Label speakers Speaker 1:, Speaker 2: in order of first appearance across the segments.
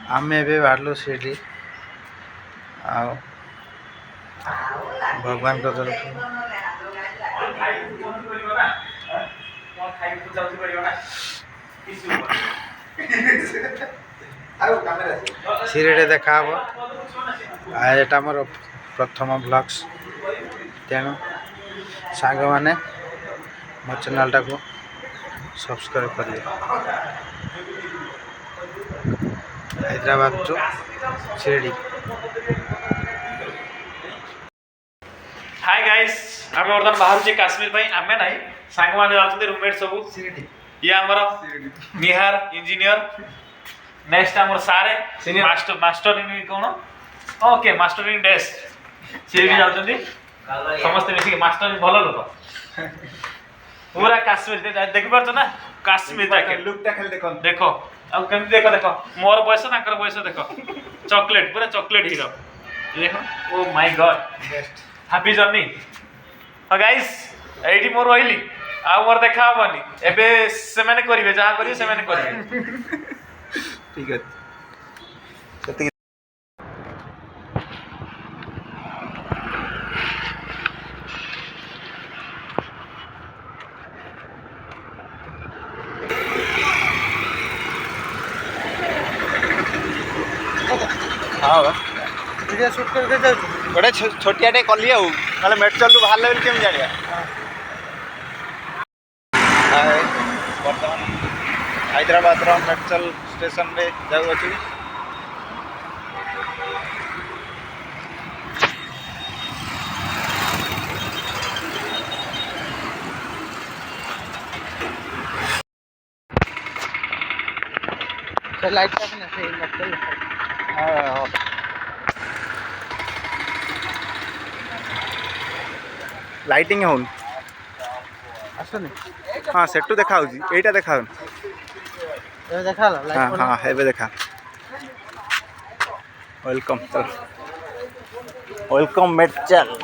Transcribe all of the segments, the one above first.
Speaker 1: आमे भी बाहरलु सीढ़ी भगवान को तरफ सीढ़ी देखा एटा मोर प्रथम ब्लॉग्स तेणु सांग माने मो चैनल टा को सब्सक्राइब करिए। Hyderabad to Shirdi.
Speaker 2: Hi guys I'm बर्तमान बाहर काश्मीर आम ना सांग मैंने जाते रूममेट सब ये आमर निहार इंजीनियर नेक्स्ट आम सारे मास्टर मास्टर इन कौन ओके मास्टर इन डेस्क सी भी जाते समस्त मिसिक मास्टर भल लोक पूरा काश्मीर देख पार ना काश्मीर
Speaker 1: लुकटा खाली देखो
Speaker 2: देखो कमी देख देख मोर बयस ना बयस देख चॉकलेट पूरा चॉकलेट हीरो देख oh my God happy journey. हाँ गाइस एठी मोर रहिली आ मोर देखा हबनी एबे से माने करिवे जहा करिवे से माने करिवे
Speaker 1: ठीक है सती हाँ वीडियो शूट करके जाऊ गोटे छोटियाटे कली आउ ना मेडचल रु बाहर लेवल केम जानिया बर्तमान हैदराबाद मेडचल स्टेशन में जाऊ अच्छी लाइट लाइटिंग हो आसनी हाँ सेटू देखा एटा देखा देखा हाँ हाँ हे देखा वेलकम चल वेलकम मेडचल।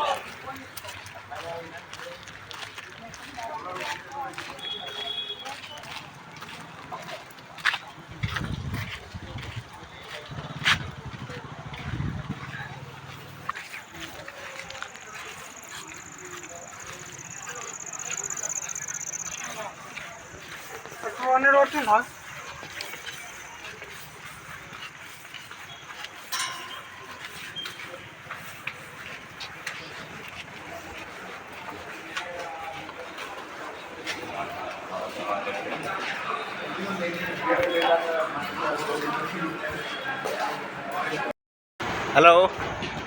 Speaker 1: हेलो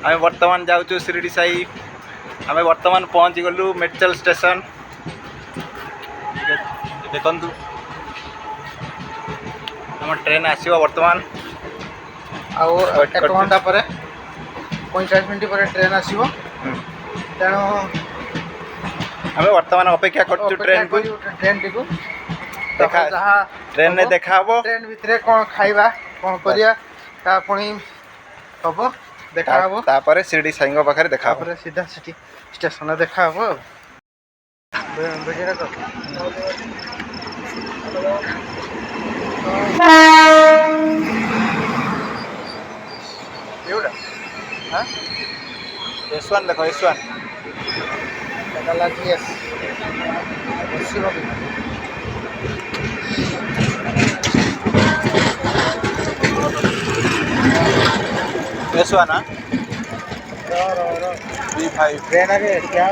Speaker 1: आम बर्तमान जाऊँ शिरडी साई आम बर्तमान पहुँची गलु मेडचल स्टेशन देखु आम ट्रेन आसो बर्तमान एक घंटा पर 45 मिनट पर ट्रेन आसो तेणु आम बर्तमान अपेक्षा कर ट्रेन को देखा ट्रेन में देखा ट्रेन भितर कौन खाइबा कौन करिया पुणी हम देखा तापर शिरडी साई पाखे देखा सीधा सिटी स्टेशन देखा S1 देखो S1 S1 B5 ट्रेन आगे क्या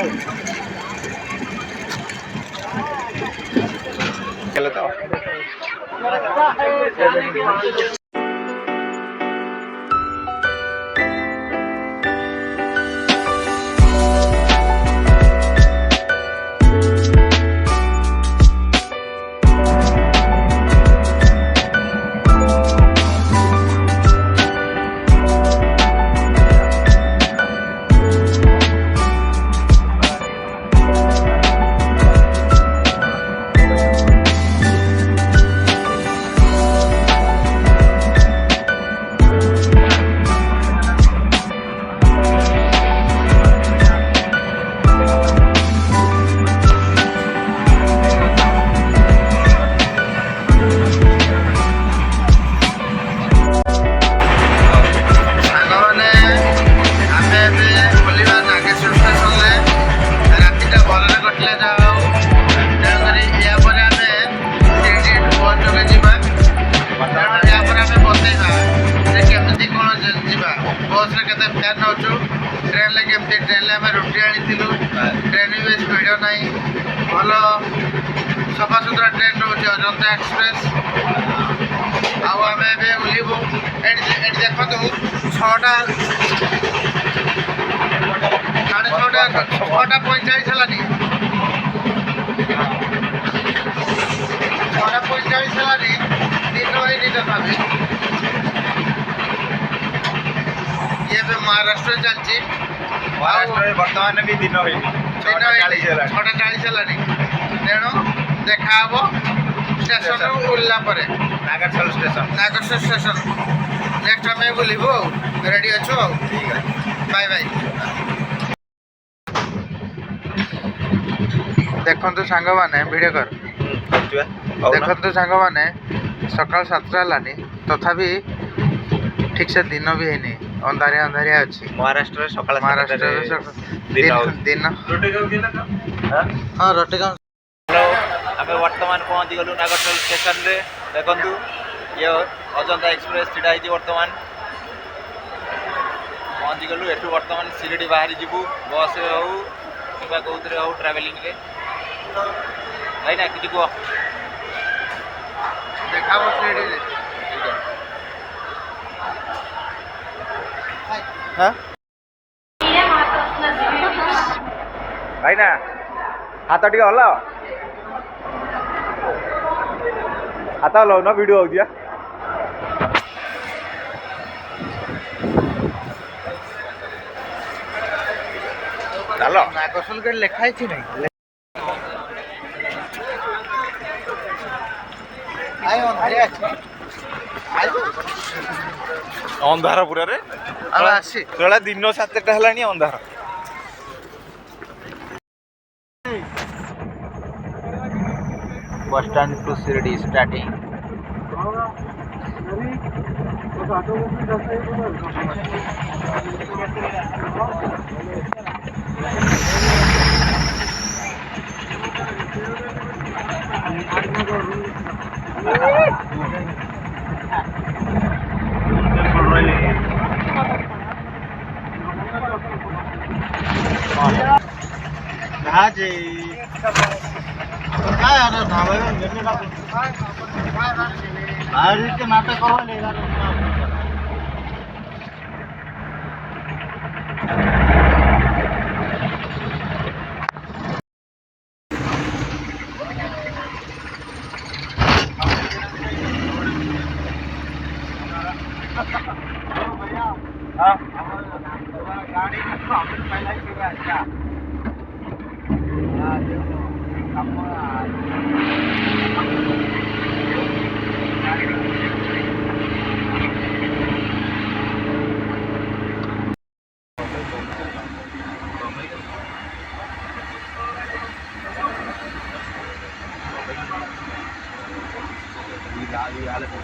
Speaker 1: बस रे केते फेयर नउछु ट्रेन ले केमती ट्रेन ले हमें रुटी आनी थिलु ट्रेन भी स्पीड नहीं भलो सफा सुतरा ट्रेन रोचे अजंता एक्सप्रेस आउ आम ए ओह्लू ये देखो 6टा 6:45 हेलानी 6:45 हेलानी दिन होइनी तथापि ये भी महाराष्ट्र चलची
Speaker 3: महाराष्ट्र बर्तमान भी दिन हुई
Speaker 1: 6:40 हेलानी तेणु देखा हम स्टेशन ओह्ला पर
Speaker 3: नागरसल स्टेशन
Speaker 1: नागेश्वर स्टेशन नेक्स्ट आम बुलू रेडी अच्छु
Speaker 3: ठीक है
Speaker 1: बाय बाय देखु सांग मैंने भिड कर देखु सांग मैंने सकाल 7टा हेलानी तथापि ठीक से दिन भी है अंधारिया अंधारिया अच्छी
Speaker 3: महाराष्ट्र सकाल
Speaker 1: महाराष्ट्र दिन हाँ रोटी काम
Speaker 3: हेलो आम बर्तमान पहुँची गलु नागरसल स्टेशन रे देखु ये अजंता एक्सप्रेस छीड़ा है बर्तमान पहुँची गलु एठू बर्तमान शिरडी बाहरी जीवु बस हो कि कौन हो ट्रावेलिंग रे भाई ना कि कह
Speaker 1: देखा
Speaker 3: भाई ना हाथ टे हल हाथ हल ना वीडियो हो दिया चल
Speaker 1: नागसल के लिखा ही नहीं
Speaker 3: अंधार पूरा रे तोला दिन 7टा हेलानी अंधार
Speaker 1: bus stand to Shirdi starting नाटक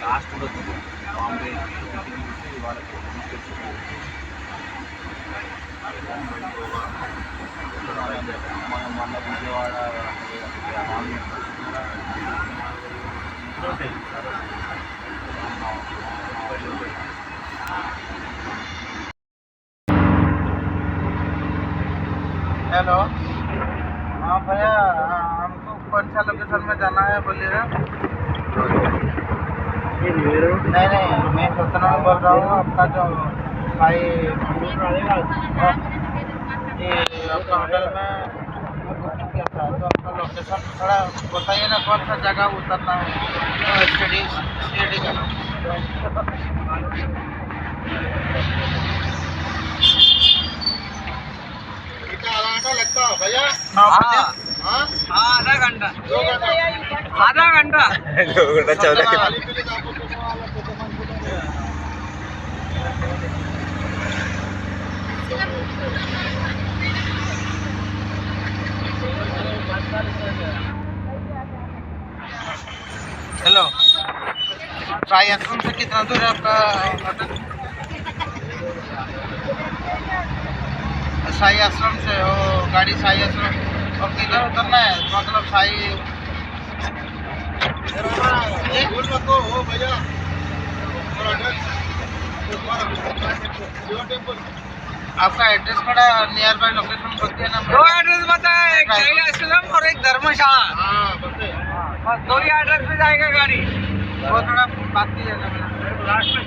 Speaker 3: लास्ट బాంబే మనం మళ్ళీ విజయవాడ
Speaker 1: हेलो हाँ भैया हमको कौन सा लोकेशन में जाना है बोलिएगा नहीं नहीं मैं सतना में बोल रहा हूँ आपका जो भाई ये आपका होटल में बुकिंग किया था तो आपका लोकेशन थोड़ा बताइए ना कौन सा जगह उतरना है शिरडी का आधा घंटा लगता है भैया आधा घंटा 2 घंटा आधा घंटा
Speaker 3: 2 घंटा 14
Speaker 1: हेलो साई आश्रम से कितना दूर है आपका होटल साई आश्रम से वो गाड़ी साई आश्रम और किधर उतरना है मतलब साई भैया आपका एड्रेस पड़ा नियर बाय लोकेशन बताइए ना।
Speaker 4: दो एड्रेस बताया, एक शहीद आश्रम और एक धर्मशाला। बस दो ही एड्रेस पे जाएगा गाड़ी।
Speaker 1: वो थोड़ा बाकी है लास्ट में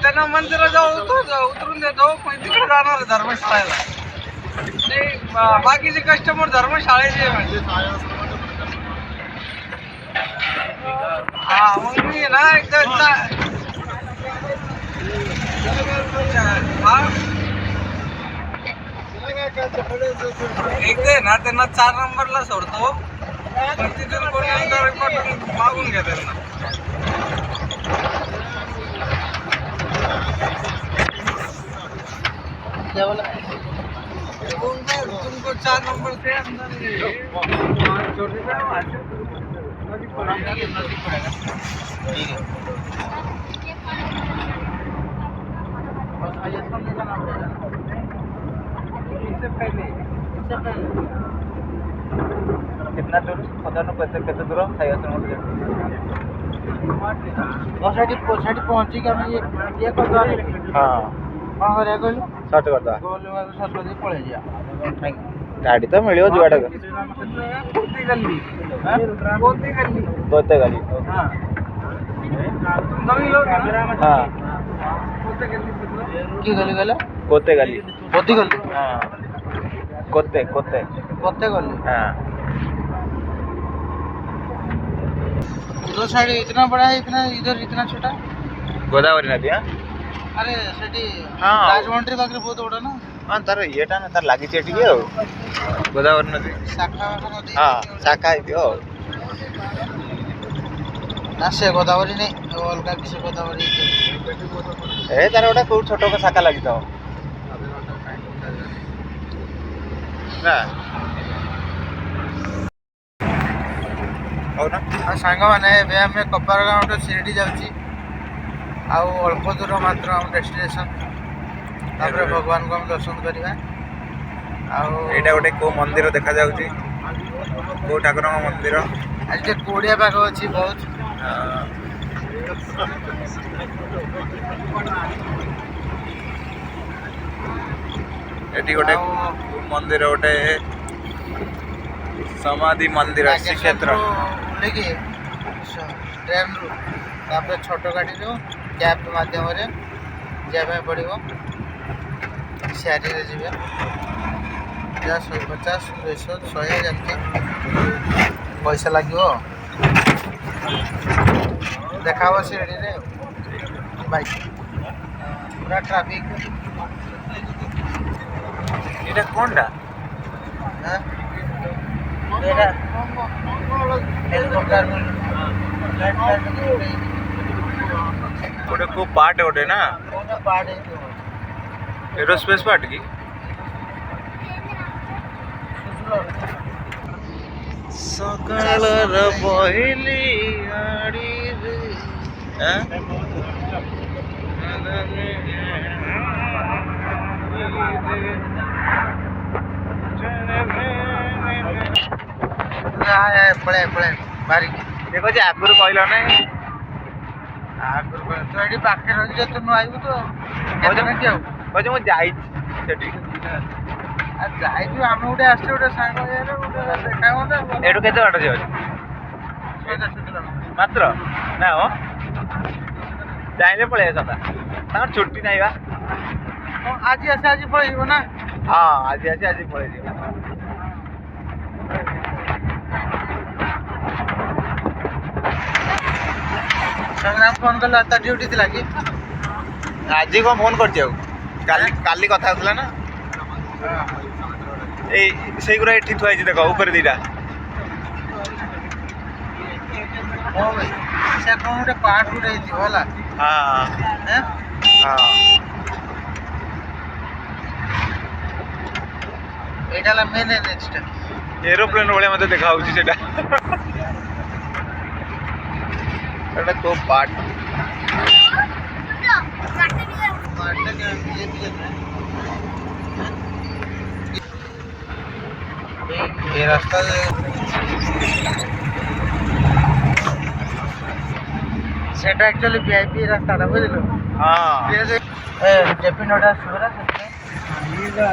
Speaker 4: त्यांना मंदिर जाऊ उतरून देतो, पण तिकडे जाणार आहे धर्मशाळेला. नाही बाकीचे कस्टमर धर्मशाळेचे आहे म्हणजे. हा मग मी ना एकदा एकदा ना त्यांना 4 नंबरला सोडतो, पण तिथून कोणी मागून घ्या त्यांना. तुमको 4 नंबर से अंदर छोटे
Speaker 1: ठीक है। कितना दूर पता नहीं कैसे दूर है पहुंची ये करदा हाँ कौन करिया कहलु सर्च करदा सर्च कर पळे जा गाड़ी तो मिलियो जुआड़ा
Speaker 4: कोती गल्ली
Speaker 1: गोते गली
Speaker 4: हाँ नवी लोग
Speaker 1: हाँ
Speaker 4: कोते गल्ली
Speaker 1: की गली गला गोते गली हाँ गोते गली हाँ उधर साइड इतना बड़ा है, इधर इतना छोटा गोदावरी नदी। हाँ अरे सेठी हाँ राजमंड्री पाखे बहुत बड़ा ना। हाँ तार ये तार लगी गोदावरी नदी शाखा नदी हाँ शाखा ना से गोदावरी नहीं अलग किसी गोदावरी ए तार गोटे कौ छोट का शाखा लगी था ना सांग मैंने आम कपार गाँव शिरडी जाऊँगी अल्प दूर मात्र आम डेस्टिनेशन भगवान को हम दर्शन करवा। यहाँ गोटे कौ मंदिर देखा जाऊँगी कौ ठाकुर मंदिर आज कोड़िया पाग अच्छी बहुत ये गोटे मंदिर गोटे समाधि मंदिर श्रीक्षेत्र ट्रेन रु छोट गाड़ी कैब मध्यम जावाई पड़ो सारी जी 150 200 100 जमती पैसा लगे देखा शिरडी बाइक पूरा ट्राफिक ये कौन टा गोटे को पार्ट गोटे ना एरोस्पेस पार्ट की सकाळर पहिली गाडी पड़े पड़े बारिक देखो जे आगुर कहल ना आगुर तो ये पाखे रही तू नु आइबू तो कहे मुझे जाई आम गोटे आस गोटे सांग देखा एटू के बाट मात्र ना हो चाहिए पलि सदा छुट्टी नहीं बा आज आसे आज पलैब ना हाँ आज आसे आज पलैब संग्राम फोन कल ड्यूटी थी कि आज कौन फोन कर कथा होता ना ये गुरा ये थुआ देख ऊपर दीटा से कौन गोटे पार्ट गोटे है हाँ हाँ यहाँ मेन नेक्स्ट एरोप्लेन भाया मत देखा तो पार्ट ये रास्ता সেটা অ্যাকচুয়ালি ভিআইপি রাস্তাটা বুঝলো
Speaker 3: हाँ
Speaker 1: जेपी नोडा सुबह सकते जल्दी से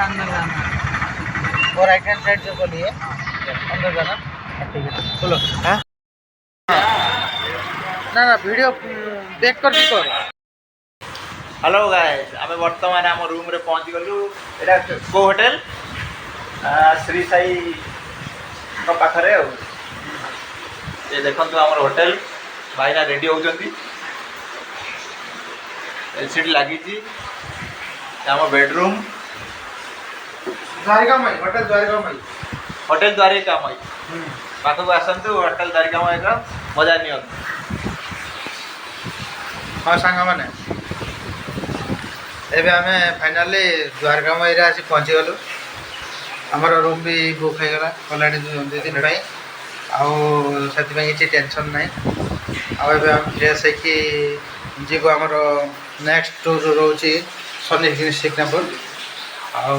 Speaker 1: अंदर जाना और राइट हैंड साइड से बोलिए अंदर जाना ठीक है चलो
Speaker 3: हाँ?
Speaker 1: ना ना वीडियो बैक कर दी कर
Speaker 3: हेलो गाइस आमे वर्तमान आम रूम रे पहुंच गलु एटा को होटल श्री साई को पाखरे हो ये देखंतु हमर होटल भाईना रेडी होउचंती एलसीडी लागी छी आम बेडरूम
Speaker 1: द्वारिका माई होटल द्वारिका माई
Speaker 3: होटल द्वारिका मई पाखक आसंतु होटल द्वारिका मई का मजा नियन
Speaker 1: हाँ सांग मैंने एबे आमे फाइनाली द्वारका माई रे आसी पहुंची गलु हमर रूम भी बुक हो गला ऑलरेडी 2 दिन भाई आउ सेति भाई କିଛି टेंशन नाही आउ एबे हम फ्रेश है कि जीगो हमर नेक्स्ट टूर रोची सनी सिग्नेचर आउ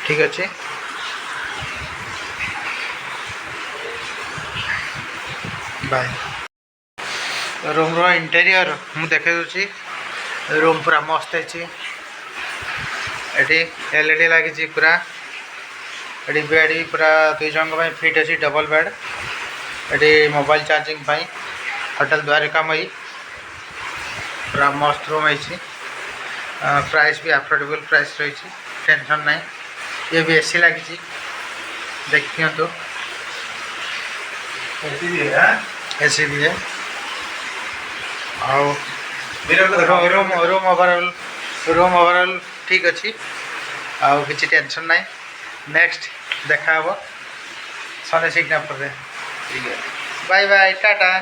Speaker 1: ठीक अच्छे बाय रूम रो इंटेरियर मु देखे दूची रूम पूरा मस्त है एलईडी लगी पूरा ये बेड भी पूरा 2 जन फिट अच्छी डबल बेड ये मोबाइल चार्जिंग पाई होटल द्वारिका मई पूरा मस्त रूम है प्राइस भी अफोर्डेबल प्राइस रही टेंशन नहीं ये भी एसी लगी देखिए तो एसी भी है रूम ओवरऑल ठीक अच्छी आउ किसी टेंशन नहीं नेक्स्ट देखा हे सनी सिग्नेचर रे
Speaker 3: ठीक है
Speaker 1: bye bye tata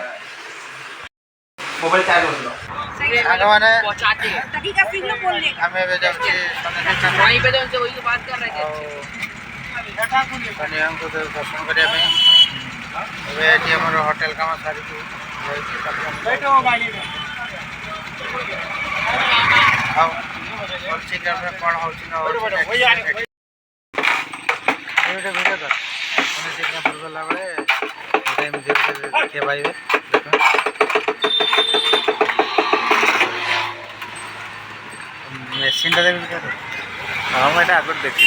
Speaker 3: mobile charge होलो
Speaker 1: आगे माने
Speaker 5: तकी का सिग्नल बोलने का
Speaker 1: हमें बे जाऊँ सनी
Speaker 5: वहीं पे तो उनसे वही बात कर रहे थे
Speaker 1: सनी हमको तो दर्शन करिया पे ଏବେ ଏଠି ଆମର ହୋଟେଲ କାମ ସାରିଛୁ
Speaker 4: बैठो गाड़ी में
Speaker 1: ଆଉ ଚିକେନ୍ରେ କ'ଣ ହେଉଛି ନ ହେଉଛି ଗୋଟେ ଭିଡ଼ିଓ କର ମାନେ ଚିକେନ୍ ଫୁଲ୍ ଗଲାବେଳେ ଗୋଟେ ଏମିତି ଦେଖିବା ପାଇବେ ମେସିନ୍ଟା ଦେଖି
Speaker 3: हाँ मैं आगे देखी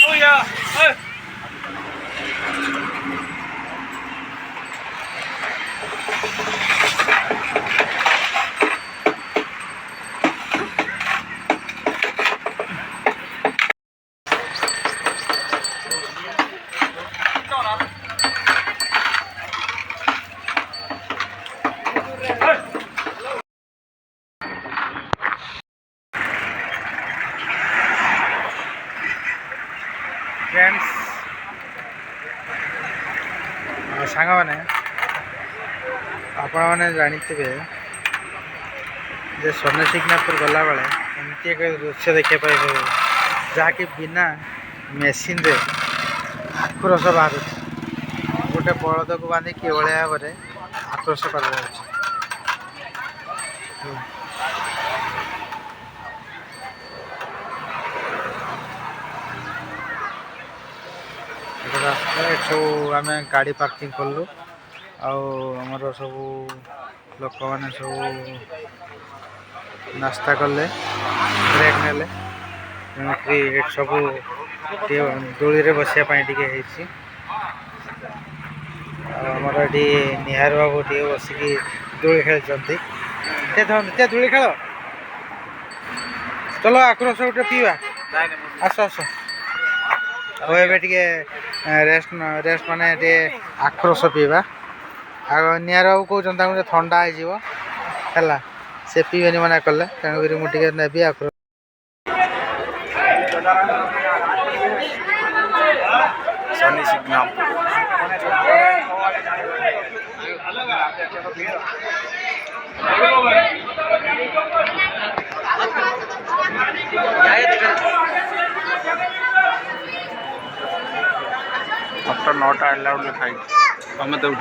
Speaker 1: फ्रेंड्स सांग मैंने आपण मैंने जानिथे जे सनी सिग्नेचर गला बेले एमती एक दृश्य देखा पाइबे जहाँकि बिना मेसीन रे आक्रोश बाहर गोटे बलद को बांधी कि भाव में आक्रोश कर रास्ता सब आम गाड़ी पार्किंग कलु आमर सब लोक मैंने सब नास्ता कले ब्रेक ने तेणुक सब दोली रे बसापी टे आमर ये निहार बाबू टे बसिकी दोली खेलते दोली खेल चलो आक्रोश गोटे पीवा आस आस रेस्ट रेस्ट माने आक्रोश पीवा निहार बाबू कहते मुझे ठंडा हो से पीबे मना कले तेणुक मुझे नेबी आक्रोश
Speaker 3: सनी सिग्नेचर आफ्टर 9टा अलाउड लिखाई तमें तो उठ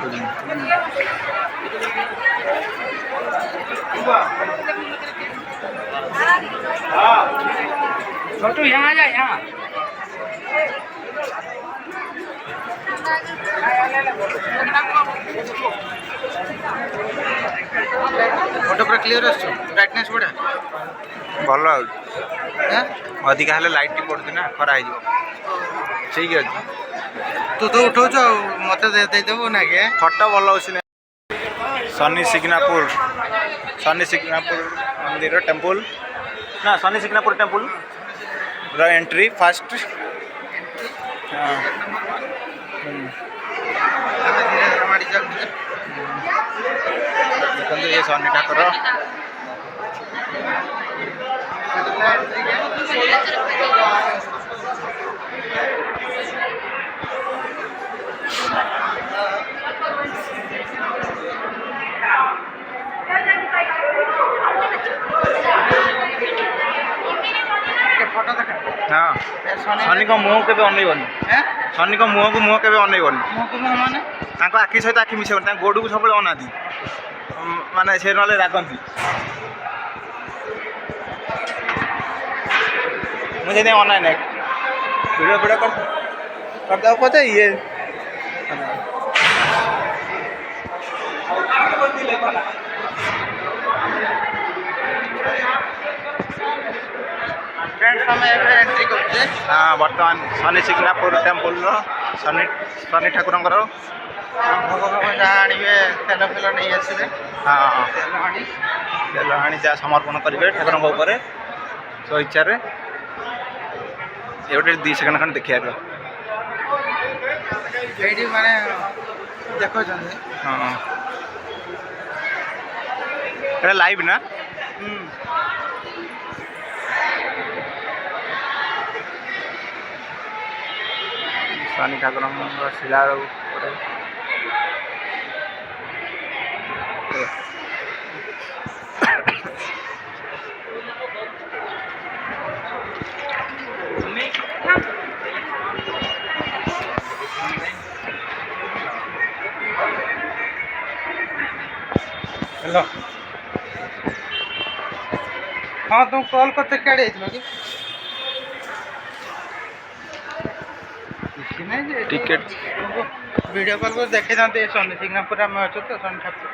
Speaker 5: छोटू यहाँ जा यहाँ
Speaker 1: ଫଟୋ ପୁରା କ୍ଲିୟର ଆସୁଛି ବ୍ରାଇଟନେସ୍ ବଢ଼ିଆ
Speaker 3: ଭଲ ଆଉଛି
Speaker 1: ହଁ
Speaker 3: ଅଧିକା ହେଲେ ଲାଇଟ୍ ପଡ଼ୁଛି ନା ଖରା ହେଇଯିବ ଠିକ୍ ଅଛି
Speaker 1: ତୁ ତ ଉଠଉଛୁ ଆଉ ମୋତେ ଦେଇଦେବୁ ନା କି
Speaker 3: ଫଟୋ ଭଲ ହେଉଛି ନା ଶନି ସିଗ୍ନାପୁର ମନ୍ଦିର ଟେମ୍ପୁଲ ନା ଶନି ସିଗ୍ନାପୁର ଟେମ୍ପୁଲର ଏଣ୍ଟ୍ରି ଫାଷ୍ଟ ହଁ
Speaker 1: ଆମେ ଧୀରେ ଧୀରେ ମାଡ଼ି ଚାଲୁଛେ
Speaker 3: ଦେଖନ୍ତୁ ଏ ଶନି ଠାକୁର
Speaker 1: ଫଟୋ ଦେଖା
Speaker 3: ହଁ ଶନିଙ୍କ ମୁହଁ କେବେ ଅନେଇବନି ଶନିଙ୍କ ମୁହଁକୁ ମୁହଁ କେବେ ଅନେଇବନି
Speaker 1: ମୁହଁକୁ ମୁହଁ ମାନେ
Speaker 3: ତାଙ୍କ ଆଖି ସହିତ ଆଖି ମିଶେଇବନି ତାଙ୍କ ଗୋଡ଼କୁ ସବୁବେଳେ ଅନାନ୍ତି ମାନେ ସେ ନହେଲେ ରାଗନ୍ତି ମୁଁ ସେଥିପାଇଁ ଅନାଏ ନାହିଁ ଭିଡ଼ିଓ କରିଦେବ ପଛେ ଇଏ
Speaker 1: ଫ୍ରେଣ୍ଡସ୍ ଆମେ ଏବେ ଏଣ୍ଟ୍ରି କରୁଛେ
Speaker 3: ହଁ ବର୍ତ୍ତମାନ ଶନି ସିଗ୍ନାପୁର ଟେମ୍ପୁଲର ଶନି ଠାକୁରଙ୍କର
Speaker 1: ଭୋଗ ଫୋଗ ଯାହା ଆଣିବେ ତେଲ ଫେଲ ନେଇ ଆସିବେ
Speaker 3: ହଁ
Speaker 1: ତେଲ
Speaker 3: ଆଣି ଯାହା ସମର୍ପଣ କରିବେ ଠାକୁରଙ୍କ ଉପରେ ସ୍ୱଇଚ୍ଛାରେ ଏ ଗୋଟେ 2 ସେକେଣ୍ଡ ଖଣ୍ଡେ ଦେଖିବା
Speaker 1: ଏଇଠି ମାନେ ଦେଖୁଛନ୍ତି
Speaker 3: ହଁ ଏଇଟା ଲାଇଭ୍ ନା ଶନି ଠାକୁରଙ୍କ ଶିଳା ଉପରେ
Speaker 1: हेलो हाँ तुम कॉल करते क्या कि
Speaker 3: टिकेट
Speaker 1: वीडियो कॉल को देखे जाते शनि सिग्नापुर आम अच्छे तो शनि ठाकुर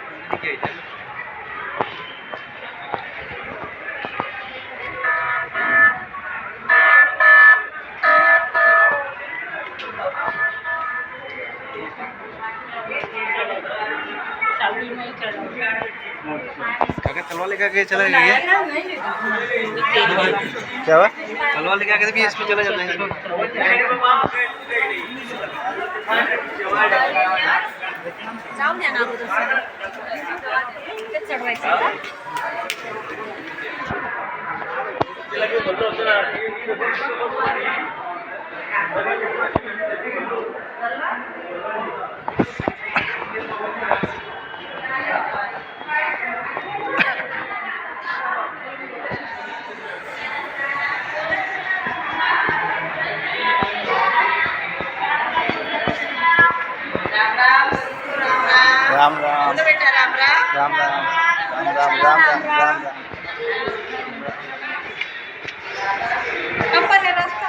Speaker 3: तलवार लेकर के चला गया क्या हुआ तलवार लेकर के भी इसमें चला जाता है
Speaker 5: जाऊन द्या ना अगोदर ते चढवायचं का
Speaker 3: राम राम
Speaker 5: बेटा राम राम
Speaker 3: राम राम राम राम राम राम राम
Speaker 5: कंपनी रस्ता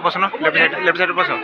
Speaker 3: बसो लेफ्ट साइड बसो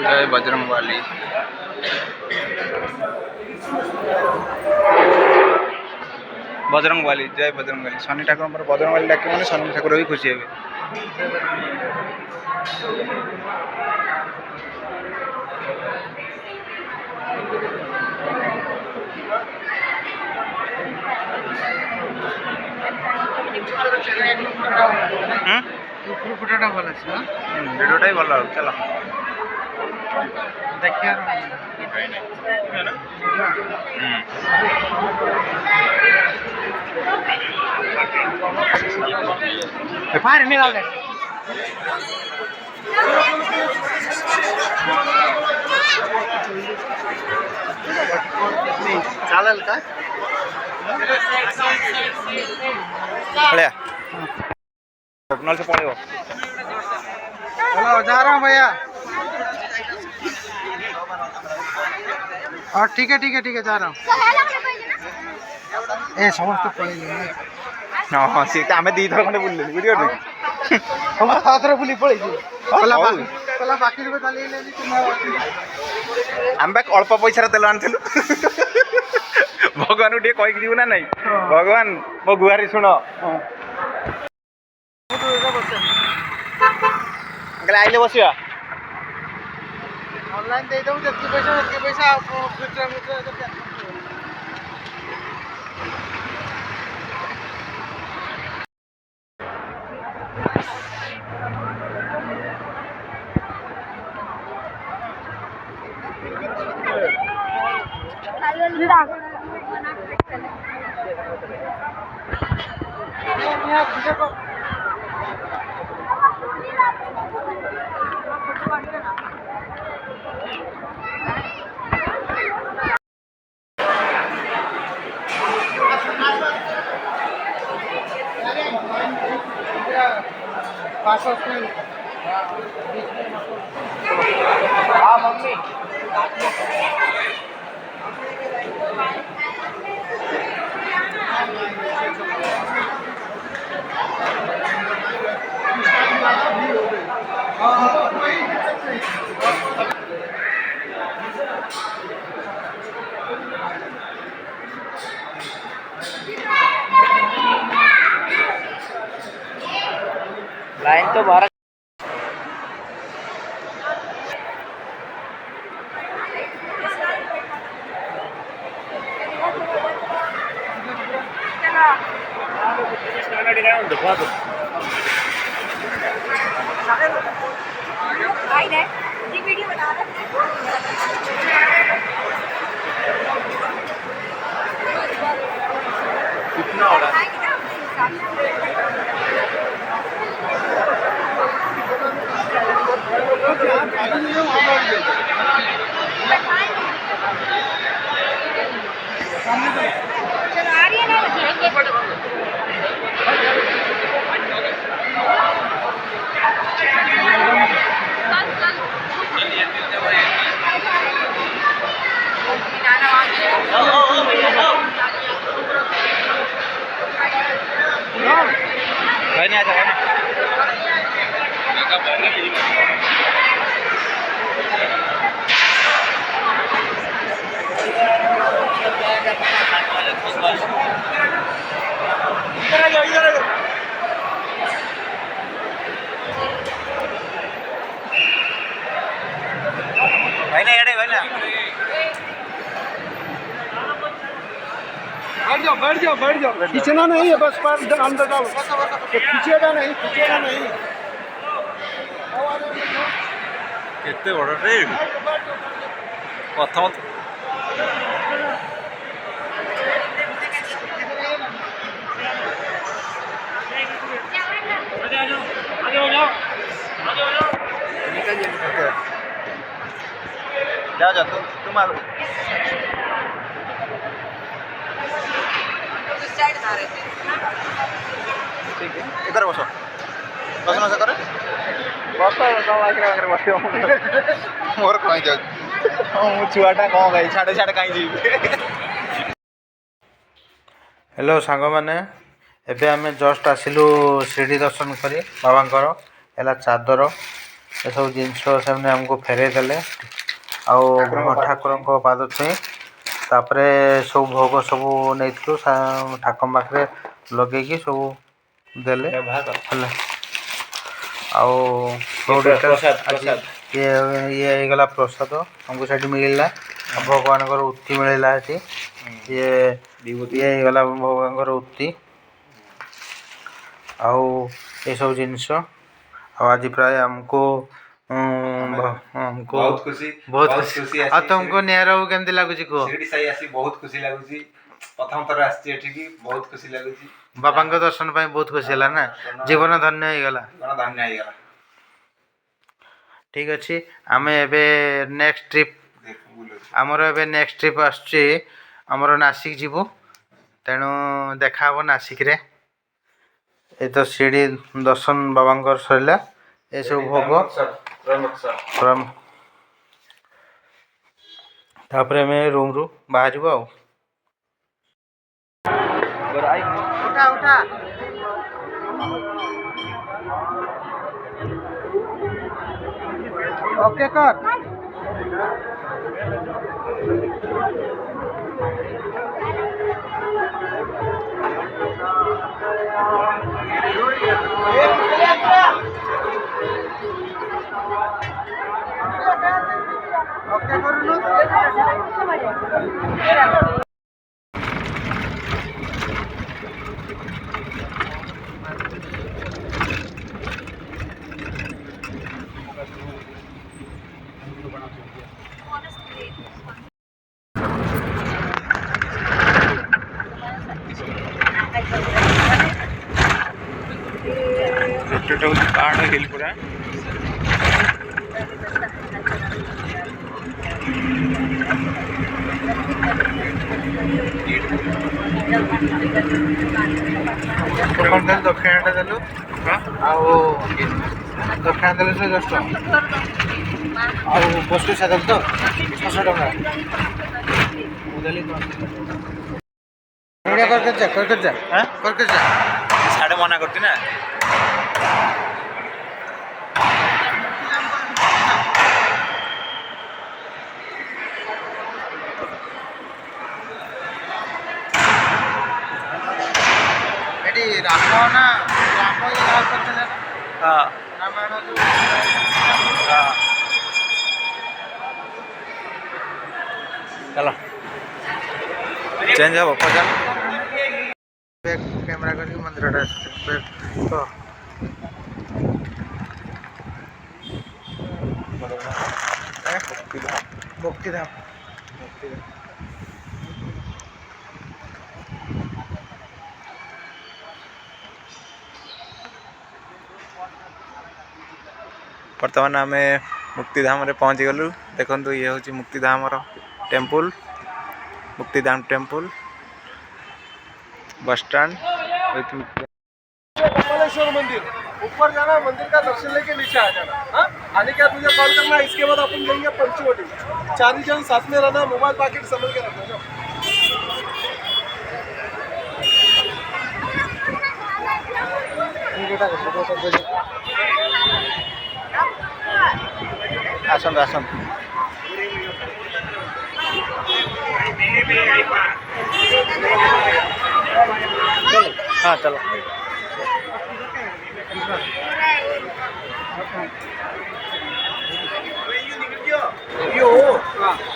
Speaker 1: जय बजरंग वाली। बजरंग वाली जय बजरंग वाली। शनि ठाकुर बजरंग वाली डाक मैंने शनि ठाकुर भी खुशी हे।
Speaker 4: ଫଟୋଟା ଭଲ ଅଛି ନା
Speaker 1: ଭିଡ଼ିଓଟା ବି ଭଲ ଲାଗୁଛି। ଚାଲ
Speaker 4: ଦେଖିବା बाहेर निघाले चालेल का
Speaker 1: पळ्या नल से पळेव।
Speaker 4: हेलो जा रहा हूँ भैया। और ठीक है जा रहा हूँ। ए समस्त पळेले
Speaker 1: हाँ सी आम दी थर खंडे बुल्ले वीडियो रे
Speaker 4: हम साथरे बुली पळेछि पला बाकी रुपए ताली लेनी
Speaker 1: आम बाक अल्प पैसा तेल आनथिलु भगवान उठे कहि दिउ ना नहीं भगवान मो गुहारी सुनो अगले आइले बसिया
Speaker 4: ऑनलाइन दे दऊं जत्ती पैसा फिटर हाँ मम्मी लाइन तो बारह
Speaker 5: वीडियो बना रहे
Speaker 1: कितना हो रहा है
Speaker 5: चलो आ रही है ना
Speaker 1: भाई नहीं आ भाई ना एड़े भाई ना
Speaker 4: बैठ जाओ खींचना नहीं है बस पर अंदर डालो खींचेगा नहीं
Speaker 1: केते बड़ रे प्रथम
Speaker 3: जाओ जाओ तुम आगे ठीक है इधर बसो बस ना करे
Speaker 1: बस बस
Speaker 3: मोर कहीं जाऊ मु छुआटा कौन गई छाड़े छाड़े कहीं जी
Speaker 1: हेलो सांग मैंने एबे आम जस्ट आसिलु शिरडी दर्शन करी बाबांकर है चादर ये सब जिनस से आमको फेरे देले ठाकुर पाद छुई तापर सब भोग सब नहीं ठाकुर पाखे लगे सब देले ये गला प्रसाद हमको सेठी मिलला भगवान उत्ती मिलला ये गला भगवान उत्ती आउ ये सब जिनस आज प्राय हमको
Speaker 3: बहुत खुशी
Speaker 1: आ तुमको नियर केमती लगुच कह
Speaker 3: शिरडी साई आसी बहुत खुशी लगुची प्रथम थर आसी एठी बहुत खुशी लगुची
Speaker 1: बाबा दर्शन पाई बहुत खुशी है ना जीवन धन्य हो गला
Speaker 3: धन्य हो गला
Speaker 1: ठीक अच्छे आम एबे नेक्स्ट ट्रिप आमर एबे नेक्स्ट ट्रिप आमर नासिक जीवु तेणु देखा हम नासिक रे ये तो शिरडी दर्शन बाबा सरला ये सब भोग तापर आम रूम रु बाहर आ उठा उठा ओके कर ओके करू
Speaker 3: पहाड़ हिल पूरा
Speaker 1: दक्षिण देलु दक्षिण देलु से 10 बस पैसा देल तो 600 टका करके जा
Speaker 3: साढ़े मना करती ना
Speaker 1: राम
Speaker 3: हाँ
Speaker 1: रामायण
Speaker 3: चलो चेंज हम पचास
Speaker 1: कैमरा करके मंदिर तो मुक्तिधाम
Speaker 3: बर्तमान आम मुक्तिधाम रे पहुँच गलु देखु ये हूँ मुक्तिधाम टेम्पल मुक्तिधाम टेम्पल बस स्टैंड
Speaker 4: कमलेश्वर मंदिर ऊपर जाना मंदिर का दर्शन लेके नीचे आ जाना हाँ आने के बाद मुझे कॉल करना इसके बाद अपन जाएंगे पंचवटी 4 जन साथ में रहना मोबाइल पैकेट संभल के रखना जाओ
Speaker 3: आसंत आसंत हाँ चलो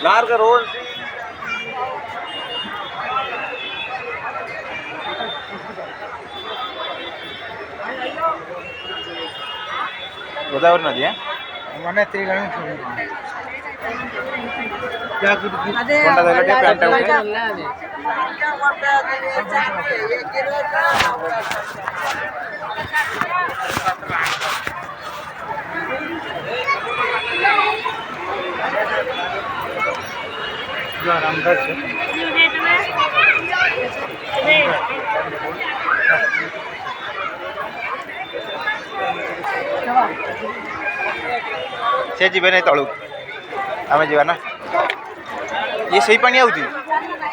Speaker 4: नार का रोड
Speaker 3: गोदावरी नदी है
Speaker 1: मैंने
Speaker 3: से जीवे नहीं तलू आम जा ना ये सही पानी आउची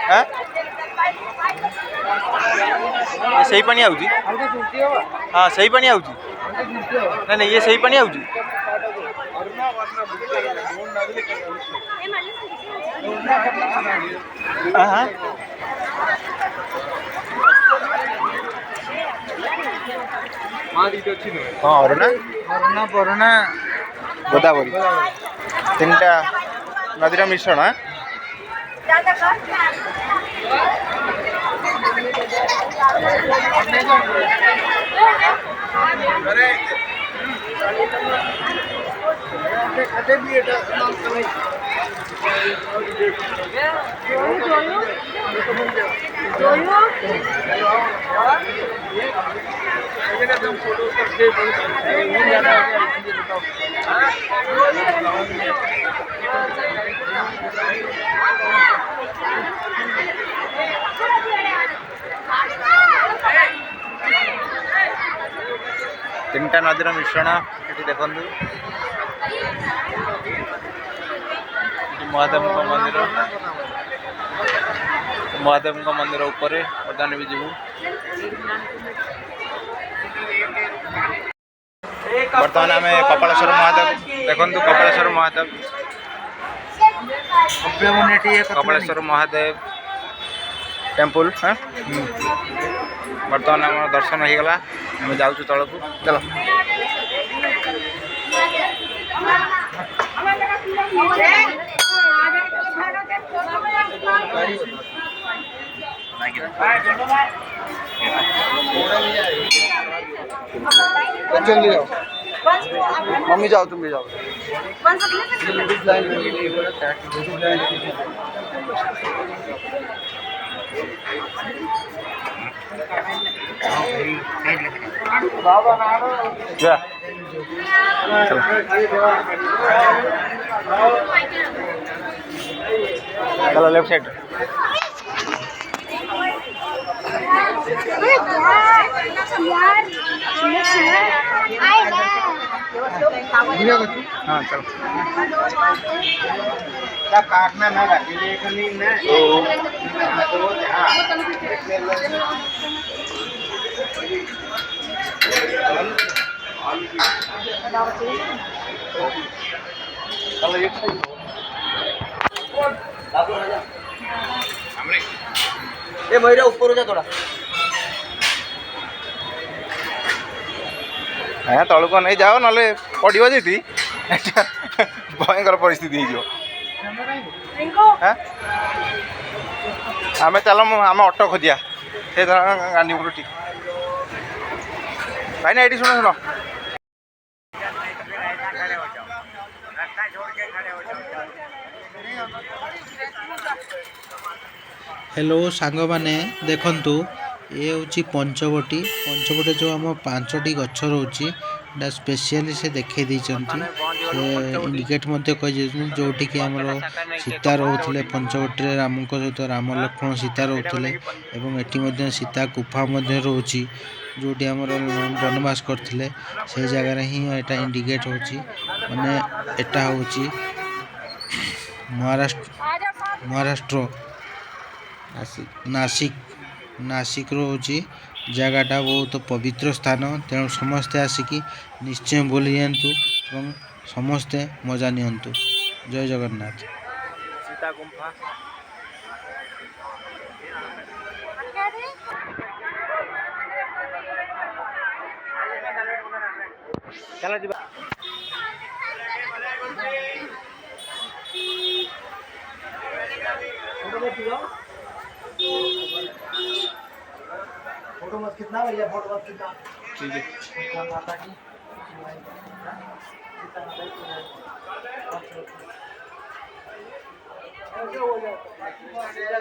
Speaker 3: हाँ ये सही पानी आउची हाँ सही पानी आउची नहीं नहीं ये सही पानी आउची हाँ हाँ अरुणा
Speaker 1: अरुणा परुणा
Speaker 3: गोदावरी तीन टा नदीर मिश्रण हाँ तीन टा नदीर मिश्रण ये देखु महादेव मंदिर ऊपर बर्तमान भी जीवु बर्तमान आम कपालेश्वर महादेव देखु कपालेश्वर महादेव कपालेश्वर महादेव टेम्पल हाँ बर्तमान आम दर्शन हो गला आम जाऊँ तल को चलो
Speaker 1: जल्दी जाओ मम्मी जाओ तुम भी जाओ
Speaker 3: जा चलो लेफ्ट साइड हाँ चलो
Speaker 1: काटना ना
Speaker 4: ये मयूरा ऊपर हो जा थोड़ा
Speaker 3: हाँ तलू को नहीं जाओ ना पड़ो जी भयंकर परिस्थिति हाँ आम चल आम ऑटो खोजिया से गांधी ठीक भाई ना ये शुण शुण
Speaker 6: हेलो सांग माने देखंतु ये हूँ पंचवटी पंचवटी जो आम 5टी गछ रोचे स्पेशली से देखे इंडिकेट जोटि कि आम सीता रोते पंचवटी राम सहित राम लक्ष्मण सीता रोते एटी सीता गुफा रोचे जोटी आम वनवास करते से जगार ही यहाँ इंडिकेट हो माने एटा हूँ महाराष्ट्र नासिक रोची जगटा बहुत पवित्र स्थान तेणु समस्ते आसिकी निश्चय बोली जातु और समस्ते मजा नियंतु। जय जगन्नाथ।
Speaker 3: सीता गुम्फा चलो जी
Speaker 1: फोटो मत कितना भैया फोटो मत कितना
Speaker 3: ठीक है
Speaker 1: माता की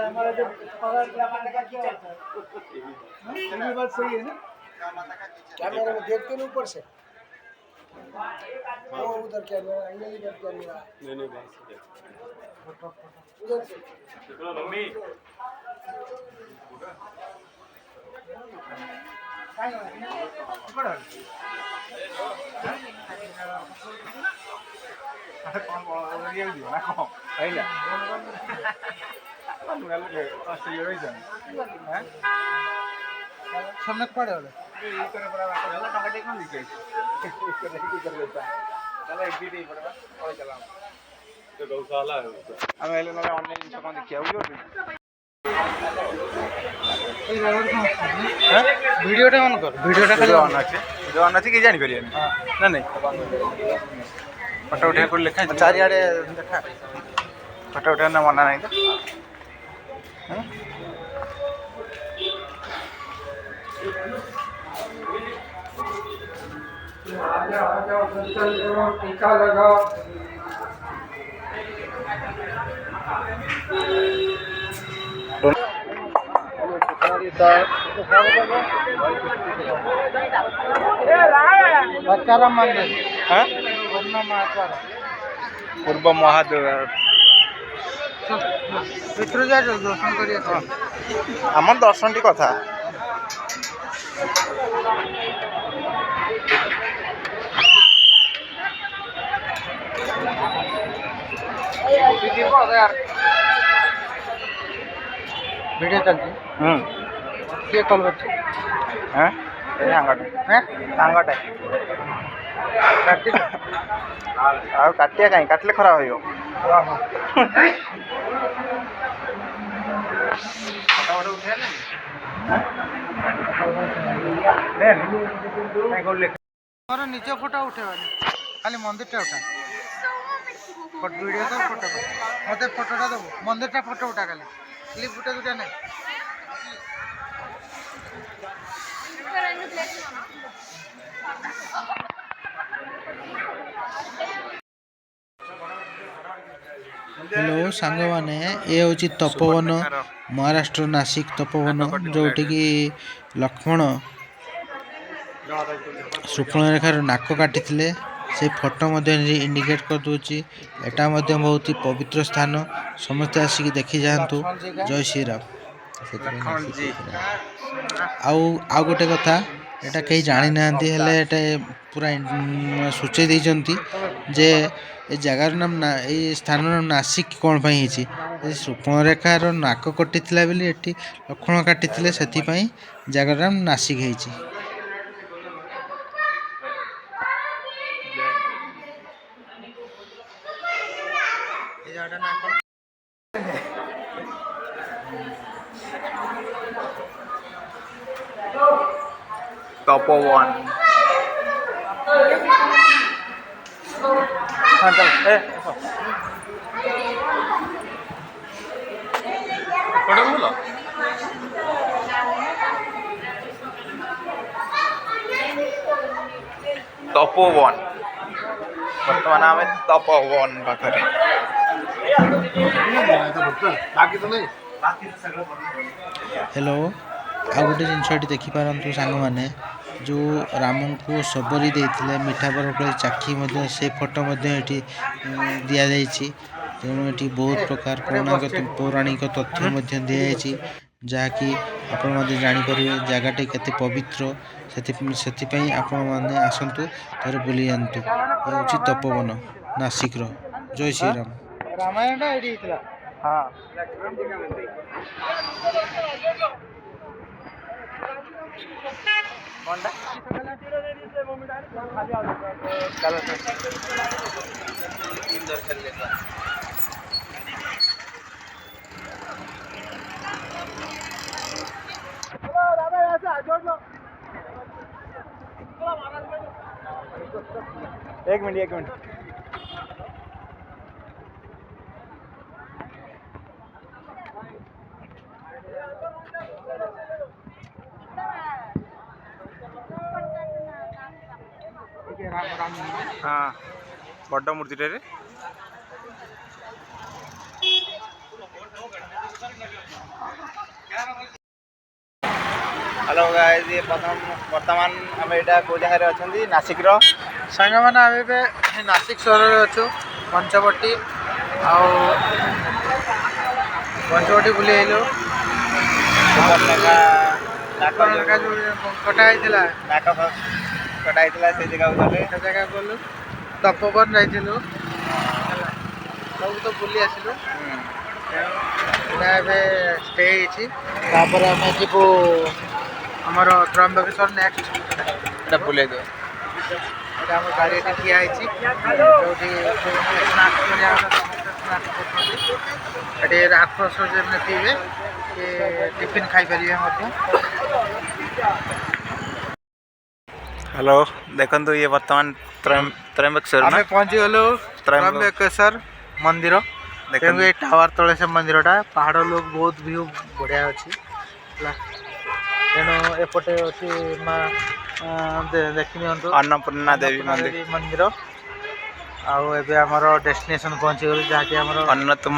Speaker 1: हमारा जो क्या बात सही है ना कैमरा में देखते नहीं ऊपर से वो उधर कैमरा नहीं
Speaker 4: सम्यक पड़े वाले
Speaker 3: ଆମେ ହେଲେ ନହେଲେ ଅନ୍ୟ ଜିନିଷ କ'ଣ ଦେଖିବାକୁ
Speaker 4: वीडियोटा ऑन कर वीडियोटा खाली
Speaker 3: ଅନ୍ ଅଛି ଭିଡ଼ିଓ ଅନ୍ ଅଛି କେହି ଜାଣିପାରିବେନି ନା ନାଇଁ ଫଟୋ ଉଠେଇବା କୋଉଠି ଲେଖା ହେଇଛି
Speaker 4: चारिआडे देखा
Speaker 3: ଫଟୋ ଉଠେଇବା ନା ମନା ନାହିଁ ତ
Speaker 4: टीका लगा आचारा मंदिर
Speaker 3: ହଁ
Speaker 4: आचारा
Speaker 3: ପୂର୍ବ ମହାଦେବ
Speaker 4: ଭିତରୁ ଯାଇ ଦର୍ଶନ କରିବା
Speaker 3: ଆମର ଦର୍ଶନଟି କଥା
Speaker 4: वीडियो चलती किए कॉल करते
Speaker 3: ହଁ ଏ ସାଙ୍ଗଟେ
Speaker 4: हैं
Speaker 3: ସାଙ୍ଗଟେ
Speaker 4: काटी
Speaker 3: ଆଉ କାଟିବା କାହିଁ କାଟିଲେ ଖରାପ ହେଇବ
Speaker 4: ମୋର ନିଜ ଫଟୋ ଉଠେଇବାନି ଖାଲି ମନ୍ଦିରଟା ଉଠା ଭିଡ଼ିଓ ତ ଫଟୋ ମୋତେ ଫଟୋଟା ଦେବୁ ମନ୍ଦିରଟା ଫଟୋ ଉଠା ଖାଲି କ୍ଲିପ୍ ଗୋଟେ ଦୁଟା ନାହିଁ
Speaker 6: ହ୍ୟାଲୋ ସାଙ୍ଗମାନେ ଏ ହେଉଛି ତପୋବନ ମହାରାଷ୍ଟ୍ର ନାସିକ ତପୋବନ ଯେଉଁଠିକି ଲକ୍ଷ୍ମଣ ଶୃପଣରେଖାର ନାକ କାଟିଥିଲେ ସେ ଫଟୋ ମଧ୍ୟ ଇଣ୍ଡିକେଟ୍ କରିଦେଉଛି ଏଟା ମଧ୍ୟ ବହୁତ ପବିତ୍ର ସ୍ଥାନ ସମସ୍ତେ ଆସିକି ଦେଖି ଯାଆନ୍ତୁ ଜୟ ଶ୍ରୀରାମ ଆଉ ଗୋଟେ କଥା ଏଟା କେହି ଜାଣିନାହାନ୍ତି ହେଲେ ଏଟା ପୁରା ସୂଚେଇ ଦେଇଛନ୍ତି ଯେ ଏ ଜାଗାର ନାମ ଏଇ ସ୍ଥାନର ନାସିକ କ'ଣ ପାଇଁ ହେଇଛି ଶୃପଣରେଖାର ନାକ କଟିଥିଲା ବୋଲି ଏଠି ଲକ୍ଷ୍ମଣ କାଟିଥିଲେ ସେଥିପାଇଁ ଜାଗାର ନାମ ନାସିକ ହେଇଛି
Speaker 3: ତପୋବନ ହଁ ଚାଲ ଏ ତପୋବନ ବର୍ତ୍ତମାନ ଆମେ ତପୋବନ ପାଖରେ
Speaker 6: ହ୍ୟାଲୋ ଆଉ ଗୋଟେ ଜିନିଷ ଏଠି ଦେଖିପାରନ୍ତୁ ସାଙ୍ଗମାନେ ଯେଉଁ ରାମଙ୍କୁ ସବରି ଦେଇଥିଲେ ମିଠା ବରଫ ଚାଖି ମଧ୍ୟ ସେ ଫଟୋ ମଧ୍ୟ ଏଠି ଦିଆଯାଇଛି ତେଣୁ ଏଠି ବହୁତ ପ୍ରକାର ପୌରାଣିକ ତଥ୍ୟ ମଧ୍ୟ ଦିଆଯାଇଛି ଯାହାକି ଆପଣମାନେ ଜାଣିପାରିବେ ଜାଗାଟି କେତେ ପବିତ୍ର ସେଥିପାଇଁ ଆପଣମାନେ ଆସନ୍ତୁ ଥରେ ବୁଲି ଯାଆନ୍ତୁ ଏ ହେଉଛି ତପୋବନ ନାସିକର ଜୟ ଶ୍ରୀରାମ
Speaker 4: ରାମାୟଣଟା ଏଇଠି ହେଇଥିଲା
Speaker 3: ହଁ एक मिनट हाँ बड़ मूर्ति टे हेलो गाइस ये वर्तमान आम यहाँ कौ जगह अच्छा नासिक
Speaker 4: सांग मैंने आम नासिक सहर अच्छु पंचवटी ଆଉ ପଞ୍ଚବଟୀ ବୁଲି ଆଇଲୁ।
Speaker 3: ନାକ
Speaker 4: ଯୋଉ କଟା ହେଇଥିଲା
Speaker 3: ନାକ କଟା ହେଇଥିଲା ସେଇ ଜାଗାକୁ ଗଲେ।
Speaker 4: ସେ ଜାଗାକୁ ଗଲୁ। ତପୋବନ ଯାଇଥିଲୁ ହେଲା, ସବୁ ତ ବୁଲି ଆସିଲୁ। ଏଇଟା ଏବେ ଷ୍ଟେ ହେଇଛି। ତାପରେ ଆମେ ଯିବୁ ଆମର ତ୍ରମ୍ବକେଶ୍ୱର ନେକ୍ସଟ।
Speaker 3: ଏଇଟା ବୁଲେଇ ଦେବ।
Speaker 4: ଏଇଟା ଆମ ଗାଡ଼ି ଏଠି ଠିଆ ହେଇଛି, ଯୋଉଠି ସ୍ନାକ୍ସ କରିବା କଥା ସମସ୍ତେ ସ୍ନାକ୍ସ କରୁଛନ୍ତି। ଏଠି ରାଫ୍ରସ ଯେମିତି ପିଇବେ, କି ଟିଫିନ୍ ଖାଇପାରିବେ ମଧ୍ୟ।
Speaker 3: ହ୍ୟାଲୋ, ଦେଖନ୍ତୁ ଇଏ ବର୍ତ୍ତମାନ ତ୍ରୟମ୍ବକେଶ୍ୱର ନା?
Speaker 4: ଆମେ ପହଞ୍ଚିଗଲୁ ତ୍ରୟମ୍ବକେଶ୍ୱର ମନ୍ଦିର। ତେଣୁ ଏଇ ଟାୱାର ତଳେ ସେ ମନ୍ଦିରଟା, ପାହାଡ଼ ଲୋକ ବହୁତ ଭିଉ ବଢ଼ିଆ ଅଛି ହେଲା। ତେଣୁ ଏପଟେ ଅଛି ମା ଦେଖି ନିଅନ୍ତୁ
Speaker 3: ଅନ୍ନପୂର୍ଣ୍ଣା ଦେବୀ
Speaker 4: ମନ୍ଦିର। ଆଉ ଏବେ ଆମର ଡେଷ୍ଟିନେସନ୍ ପହଞ୍ଚିଗଲୁ, ଯାହାକି ଆମର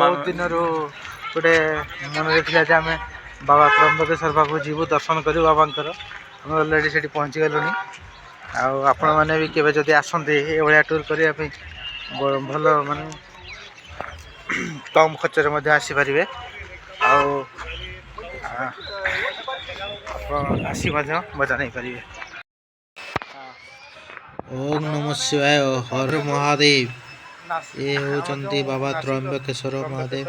Speaker 4: ବହୁତ ଦିନରୁ ଗୋଟେ ମନରେ ଥିଲା ଯେ ଆମେ ବାବା ତ୍ରମ୍ବକେଶ୍ୱର ପାଖକୁ ଯିବୁ, ଦର୍ଶନ କରିବୁ ବାବାଙ୍କର। ଆମେ ଅଲରେଡ଼ି ସେଠି ପହଞ୍ଚିଗଲୁଣି। ଆଉ ଆପଣମାନେ ବି କେବେ ଯଦି ଆସନ୍ତି ଏଭଳିଆ ଟୁର୍ କରିବା ପାଇଁ, ଭଲ ମାନେ କମ୍ ଖର୍ଚ୍ଚରେ ମଧ୍ୟ ଆସିପାରିବେ। ଆଉ ଆପଣ ଆସି ମଧ୍ୟ ମଜା ନେଇପାରିବେ।
Speaker 6: ଓମ୍ ନମଃ ଶିବାୟ, ହର ମହାଦେବ। ଏ ହେଉଛନ୍ତି ବାବା ତ୍ରୟମ୍ବକେଶ୍ୱର ମହାଦେବ।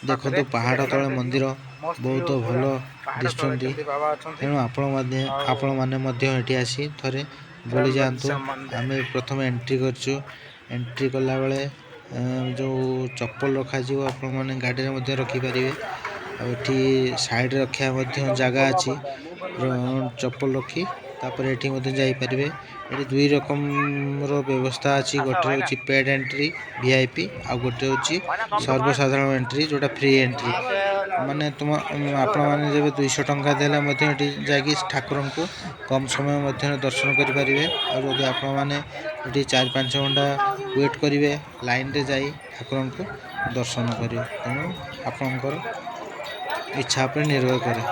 Speaker 6: ଦେଖନ୍ତୁ ପାହାଡ଼ ତଳେ ମନ୍ଦିର, ବହୁତ ଭଲ ଦିଶୁଛନ୍ତି। ତେଣୁ ଆପଣମାନେ ମଧ୍ୟ ଏଠି ଆସି ଥରେ ବୁଲି ଯାଆନ୍ତୁ। ଆମେ ପ୍ରଥମେ ଏଣ୍ଟ୍ରି କରିଛୁ। ଏଣ୍ଟ୍ରି କଲାବେଳେ ଯେଉଁ ଚପଲ ରଖାଯିବ, ଆପଣମାନେ ଗାଡ଼ିରେ ମଧ୍ୟ ରଖିପାରିବେ। ଆଉ ଏଠି ସାଇଡ଼ରେ ରଖିବା ମଧ୍ୟ ଜାଗା ଅଛି, ଚପଲ ରଖି ତାପରେ ଏଠି ମଧ୍ୟ ଯାଇପାରିବେ। ଏଠି ଦୁଇ ରକମର ବ୍ୟବସ୍ଥା ଅଛି। ଗୋଟେ ହେଉଛି ପେଡ୍ ଏଣ୍ଟ୍ରି VIP, ଆଉ ଗୋଟେ ହେଉଛି ସର୍ବସାଧାରଣ ଏଣ୍ଟ୍ରି, ଯେଉଁଟା ଫ୍ରି ଏଣ୍ଟ୍ରି। ମାନେ ଆପଣମାନେ ଯେବେ 200 ଟଙ୍କା ଦେଲେ ମଧ୍ୟ ଏଠି ଯାଇକି ଠାକୁରଙ୍କୁ କମ୍ ସମୟ ମଧ୍ୟରେ ଦର୍ଶନ କରିପାରିବେ। ଆଉ ଯଦି ଆପଣମାନେ ଏଠି 4-5 ଘଣ୍ଟା ୱେଟ୍ କରିବେ ଲାଇନ୍ରେ ଯାଇ ଠାକୁରଙ୍କୁ ଦର୍ଶନ କରିବେ, ତେଣୁ ଆପଣଙ୍କର ଇଚ୍ଛା ଉପରେ ନିର୍ଭର କରେ।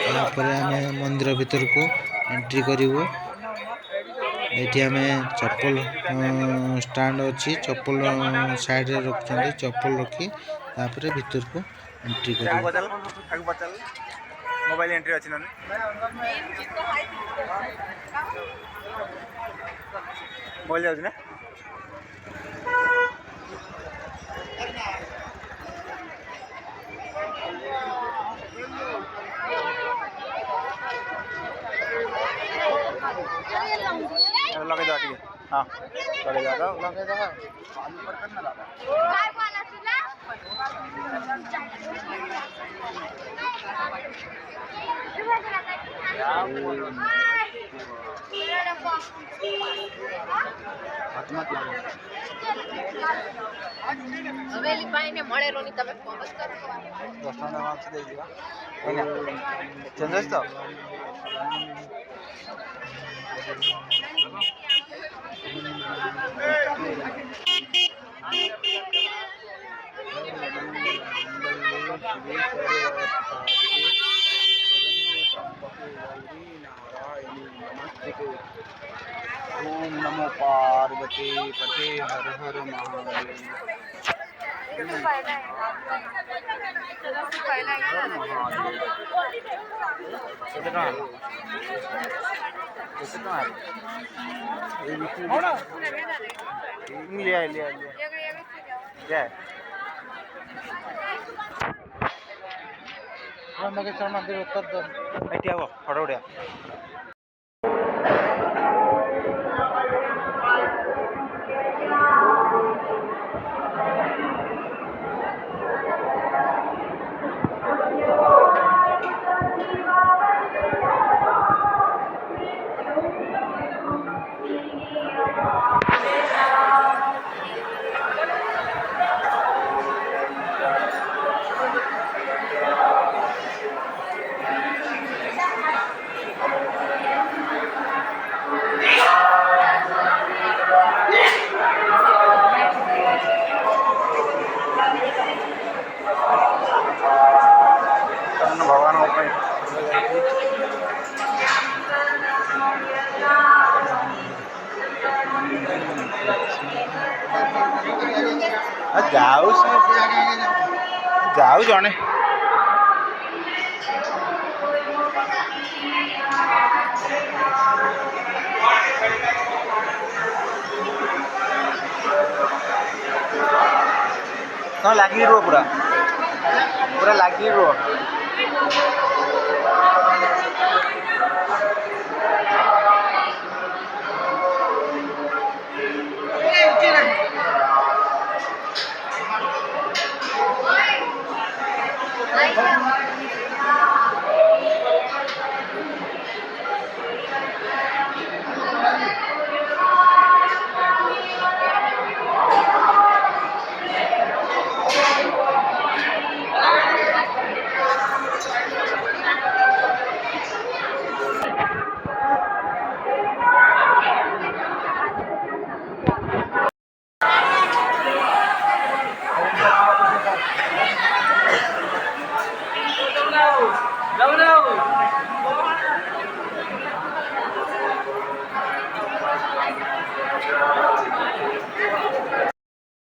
Speaker 6: ତାପରେ ଆମେ ମନ୍ଦିର ଭିତରକୁ ଏଣ୍ଟ୍ରି କରିବୁ। ଏଠି ଆମେ ଚପଲ ଷ୍ଟାଣ୍ଡ ଅଛି, ଚପଲ ସାଇଡ଼ରେ ରଖୁଛନ୍ତି। ଚପଲ ରଖି ତାପରେ ଭିତରକୁ ଏଣ୍ଟ୍ରି କରିବୁ।
Speaker 3: ମୋବାଇଲ ଏଣ୍ଟ୍ରି ଅଛି ନା? ମୋବାଇଲ ଯାଉଛି ନା? ଲଗେଇଦେବା ଟିକେ। ହଁ, ଲଗେଇଦେବା।
Speaker 5: હવેલી પાઈને મળેલો ની તમે ફોકસ કરો.
Speaker 3: 10 ଟଙ୍କା ମାଛ ଦେଇଯିବା। ଚେଞ୍ଜ ଅଛି ତ? ओम नमो पार्वती पते हर हर महादेव।
Speaker 4: ତ୍ରୟମ୍ବକେଶ୍ୱର ମନ୍ଦିର ଉତ୍ତର ଦ୍ୱାର।
Speaker 3: ଏଠି ହବ ଫଟୋ ଉଠିବା। ଭଗବାନଙ୍କ ପାଇଁ
Speaker 1: ଯାଉ ଯାଉ ଜଣେ ତମେ ଲାଗିକି ରୁହ ପୁରା ପୁରା ଲାଗିକି ରୁହ।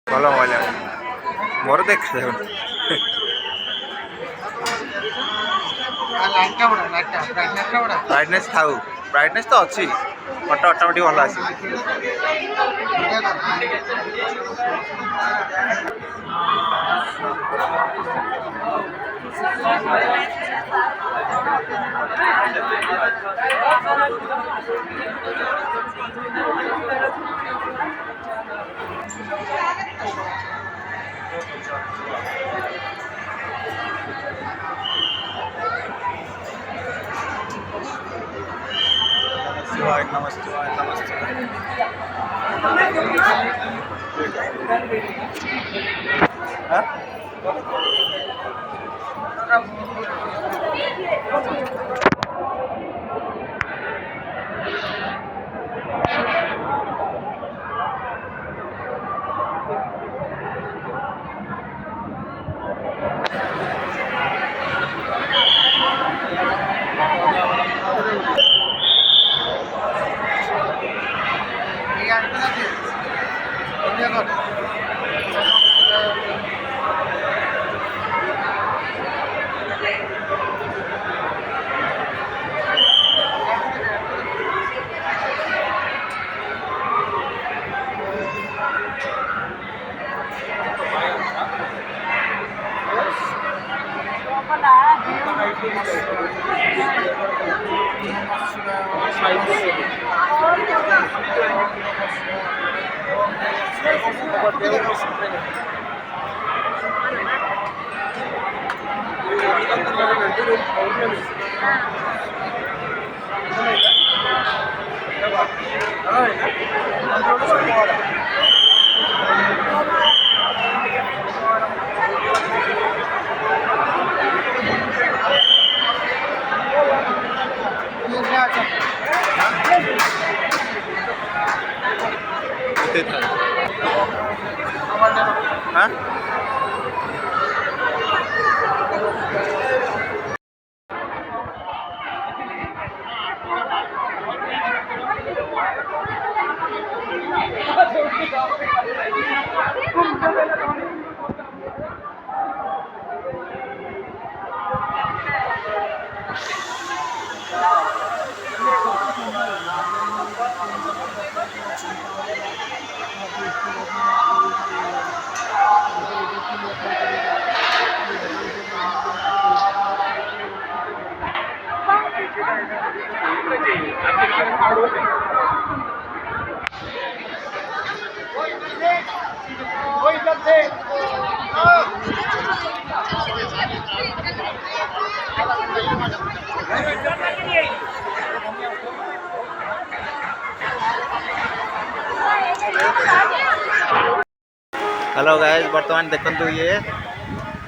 Speaker 1: ଭଲ ମଜା ମୋର ଦେଖାଯାଉନି ବ୍ରାଇଟନେସ୍ ଥାଉ ବ୍ରାଇଟନେସ୍ ତ ଅଛି ଫଟୋ ଅଟୋମେଟିକ୍ ଭଲ ଆସିବ। नमस्ते नमस्ते हाँ हेलो गाइस वर्तमान देखंतु ये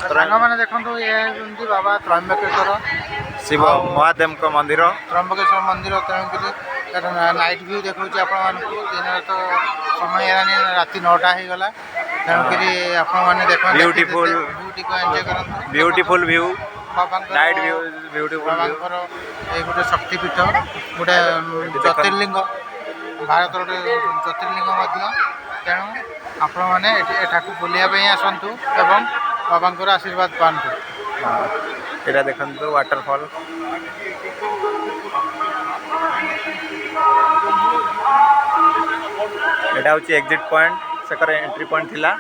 Speaker 4: साଙ୍ଗମାନେ ଦେଖନ୍ତୁ ଏ ହେଉଛନ୍ତି ବାବା ତ୍ରୟମ୍ବକେଶ୍ୱର
Speaker 1: शिव महादेव का मंदिर
Speaker 4: ତ୍ରୟମ୍ବକେଶ୍ୱର ମନ୍ଦିର। ତେଣୁକରି ତାର ନାଇଟ୍ ଭ୍ୟୁ ଦେଖାଉଛି ଆପଣମାନଙ୍କୁ। ଦିନରେ ତ ସମୟ ହେଲାନି, ରାତି 9ଟା ହେଇଗଲା। ତେଣୁକରି ଆପଣମାନେ ଦେଖନ୍ତୁ,
Speaker 1: Beautiful.
Speaker 4: ଭ୍ୟୁଟିକୁ ଏନ୍ଜୟ କରନ୍ତୁ।
Speaker 1: ब्यूटीफुल व्यू
Speaker 4: ବାବାଙ୍କର
Speaker 1: नाइट व्यू ब्यूटीफुल व्यू
Speaker 4: ବାବାଙ୍କର ଏଇ ଗୋଟେ ଶକ୍ତିପୀଠ, ଗୋଟେ ଜ୍ୟୋତିର୍ଲିଙ୍ଗ, ଭାରତର ଗୋଟେ ଜ୍ୟୋତିର୍ଲିଙ୍ଗ ମଧ୍ୟ। ତେଣୁ ଆପଣମାନେ ଏଠାକୁ ବୁଲିବା ପାଇଁ ଆସନ୍ତୁ ଏବଂ ବାବାଙ୍କର ଆଶୀର୍ବାଦ ପାଆନ୍ତୁ।
Speaker 3: ଏଇଟା ଦେଖନ୍ତୁ ୱାଟରଫଲ୍। ଏଇଟା ହେଉଛି ଏକ୍ଜିଟ୍ ପଏଣ୍ଟ, ସେକରେ ଏଣ୍ଟ୍ରି ପଏଣ୍ଟ ଥିଲା।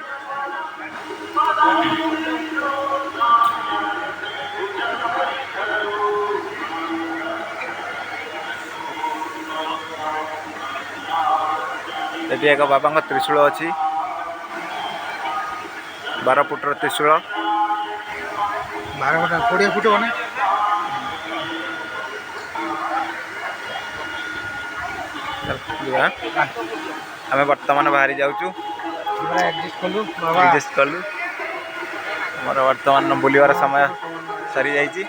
Speaker 3: ଏଠି ଏକ ବାବାଙ୍କ ତ୍ରିଶୂଳ ଅଛି, 12 ଫୁଟର ତ୍ରିଶୂଳ।
Speaker 4: 20 ଫୁଟ ମାନେ
Speaker 3: ଆମେ ବର୍ତ୍ତମାନ ବାହାରି ଯାଉଛୁ, ଆଡ଼ଜଷ୍ଟ କଲୁ। ଆମର ବର୍ତ୍ତମାନ ବୁଲିବାର ସମୟ ସରିଯାଇଛି।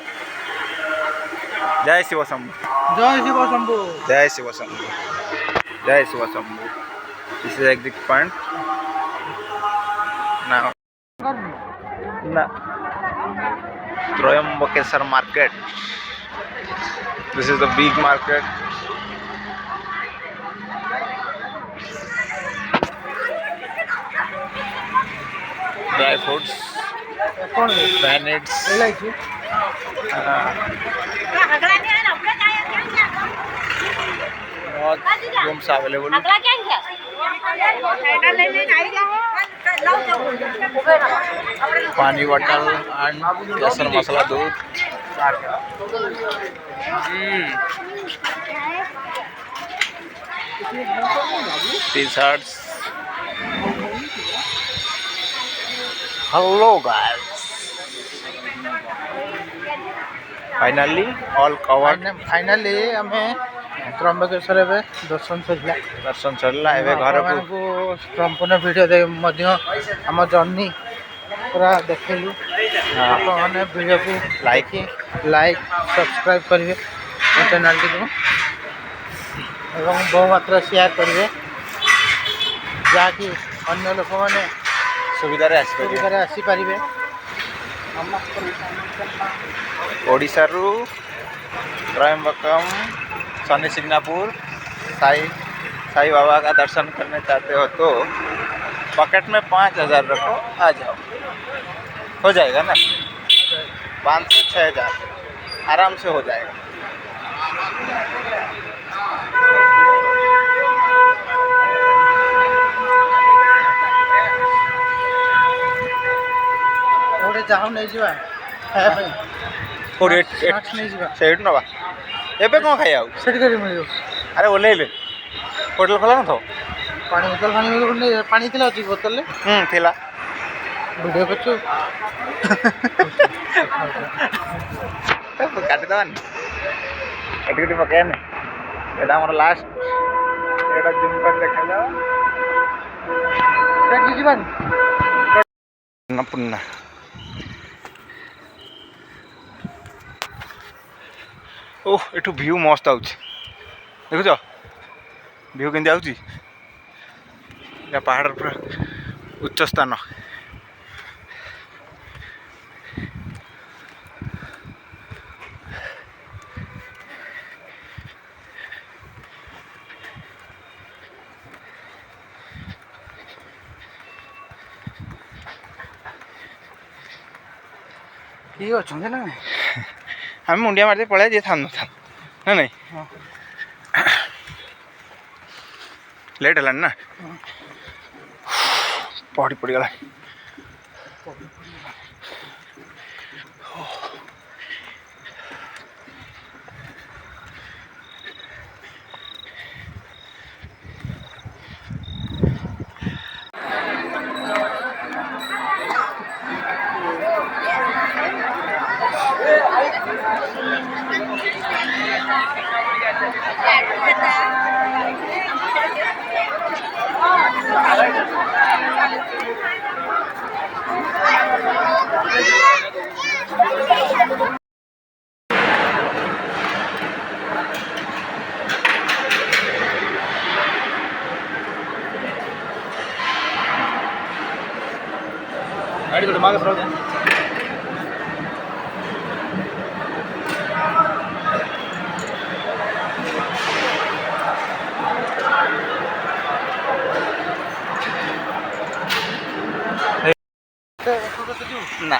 Speaker 3: ଜୟ ଶିବ ଶମ୍ଭୁ,
Speaker 4: ଜୟ ଶିବ ଶମ୍ଭୁ,
Speaker 3: ଜୟ ଶିବ ଶମ୍ଭୁ, ଜୟ Shiva Shambhu. This is exit point. Now, Troyambakeshwar market. This is the big market. Dry fruits, vanities, rooms available. पानी बॉटल एंड लहसुन मसाला दूध। T shirts. Hello guys, finally all covered.
Speaker 4: Finally आमे त्रंबकेश्वर एबे दर्शन सरिला एबे घर को संपूर्ण वीडियो दे मध्य हम जर्नी पूरा देखलु। आप माने वीडियो को लाइक सब्सक्राइब करिवे चैनल को एवं बहु मात्रा शेयर करिवे जाकि अन्य लोक माने
Speaker 3: सुविधा रे
Speaker 4: आसी पारिबे।
Speaker 3: ओडिशा रु त्रयंबकम शनि सिंगापुर साई बाबा का दर्शन करने चाहते हो तो पॉकेट में 5000 रखो, आ जाओ, हो जाएगा ना। 5 से 6000 आराम से हो जाएगा।
Speaker 4: ओडे जाऊ नहीं जीवा खाया पे
Speaker 3: और
Speaker 4: स्नैक्स नहीं जीवा
Speaker 3: सेठ नवा एबे कोन खाइ आउ
Speaker 4: सेठ करी मिलियो।
Speaker 3: अरे ओलेइले होटल खोला न तो
Speaker 4: पानी बोतल नहीं पानी थिला जी बोतल ले
Speaker 3: थिला
Speaker 4: वीडियो करछु
Speaker 3: काटी दवन एटिकटी पकाय ने एटा हमर लास्ट एटा जूम कर देखा जाओ
Speaker 4: सेठ जीवन
Speaker 3: न पुन्ना। ओह एठू व्यू मस्त आउछि, देखुछ व्यू केमती आउछि। पहाड़ पूरा उच्च स्थान।
Speaker 4: ठीक अच्छे ना
Speaker 3: हम मुंडिया मारते पड़े जे था ना नहीं लेट है ना पहाड़ी पड़गला। ନା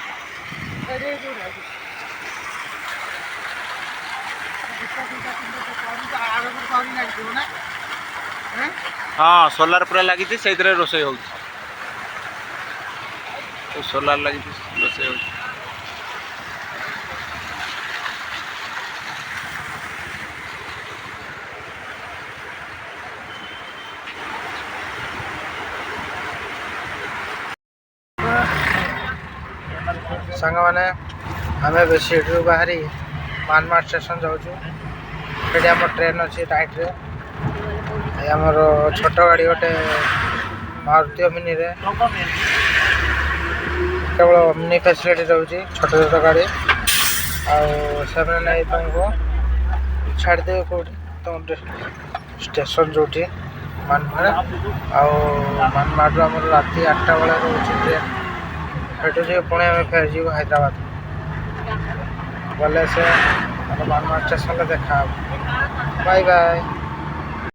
Speaker 3: ହଁ ସୋଲାର ପୁରା ଲାଗିଛି ସେଇଥିରେ ରୋଷେଇ ହେଉଛି ସୋଲାର ଲାଗିଛି ରୋଷେଇ ହେଉଛି
Speaker 4: ସାଙ୍ଗମାନେ ଆମେ ଏବେ ସିଟ୍ରୁ ବାହାରି ମାନମାଡ଼ ଷ୍ଟେସନ ଯାଉଛୁ। ସେଠି ଆମର ଟ୍ରେନ୍ ଅଛି ରାଇଟ୍ରେ। ଆମର ଛୋଟ ଗାଡ଼ି ଗୋଟେ ମାରୁତି ଓମିନିରେ କେବଳ ଓମିନି ଫ୍ୟାସିଲିଟି ରହୁଛି ଛୋଟ ଛୋଟ ଗାଡ଼ି। ଆଉ ସେମାନେ ନେଇ ତୁମକୁ ଛାଡ଼ିଦେବେ କେଉଁଠି ତୁମ ଷ୍ଟେସନ ଯେଉଁଠି ମାନମାଡ଼। ଆଉ ମାନମାଡ଼ରୁ ଆମର ରାତି 8ଟା ବେଳେ ରହୁଛି ଟ୍ରେନ୍। ସେଠୁ ଯିବେ ପୁଣି ଆମେ ଫେରିଯିବୁ ହାଇଦ୍ରାବାଦ। ଗଲେ ସେ ଆମର ମାନମାଡ଼ ଷ୍ଟେସନରେ ଦେଖା ହେବ। ବାଇ ବାଇ।